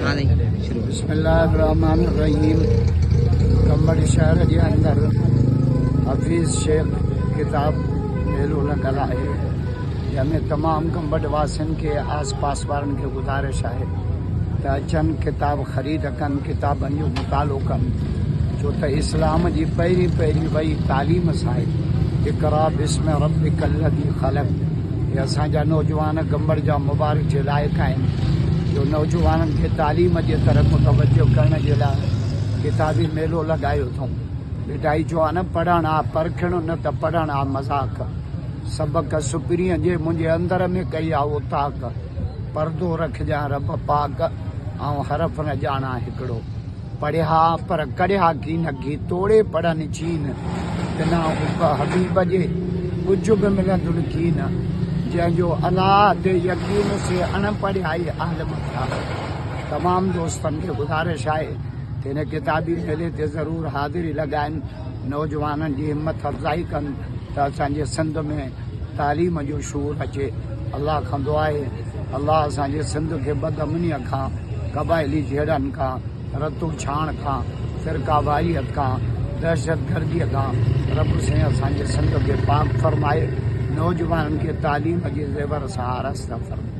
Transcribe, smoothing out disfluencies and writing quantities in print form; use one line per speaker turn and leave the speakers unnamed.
हाँ नहीं शुरू।
बिस्मिल्लाहिर्रहमानिर्रहीम। कंबड़ शहर के अंदर हफीज़ शेख किताब मेलो लगल है। जंहिंमें तमाम कंबड़ वासियुनि के आस पास वारनि के गुज़ारिश है त अचनि किताब ख़रीद कनि, किताबनि जो मुतालो कनि, छो त इस्लाम जी पहिरीं वही तालीम सां इक़रा बिस्मि रब्बिकल लज़ी ख़लक़। ये असांजा नौजवान कंबड़ जा मुबारक जे लाइक़ आहिनि जो नौजवाननि खे तालीम जे तरफ़ मुतवजो करण जे लाइ किताबी मेलो लगायो अथऊं। बेटाई जो आहे न पढ़णु आहे परखिणो, न त पढ़णु आहे मज़ाक। सबक सुपरीअ जे मुंहिंजे अंदर में कई आहे वो ताक़। पर्दो रखजांइ रब पाक, ऐं हरफ न ॼाणा हिकिड़ो। पढ़िया पर कढ़िया की न घी तोड़े पढ़नि चीन, बिना हबीब जे कुझु बि मिलंदुनि कीन। जंहिंजो अलाह ते यकीन से अणपढ़ियाई आलम था। तमाम दोस्तनि खे गुज़ारिश आहे त हिन किताबी मेले ते ज़रूरु हाज़िरी लॻाइनि, नौजवाननि जी हिमत अफ़ज़ाई कनि त असांजे सिंध में तालीम जो शूर अचे। अल्लाह खां दुआ आहे अल्लाह असांजे सिंध खे बदअमनीअ खां, क़बाइली जहिड़नि खां, रतो छाण खां, फ़िरकावारियत खां, दहशतगर्दीअ खां रब साईं असांजे सिंध खे पाक फरमाए, नौजवाननि खे तालीम जे ज़ेवर सां आरास्ता फरमाए।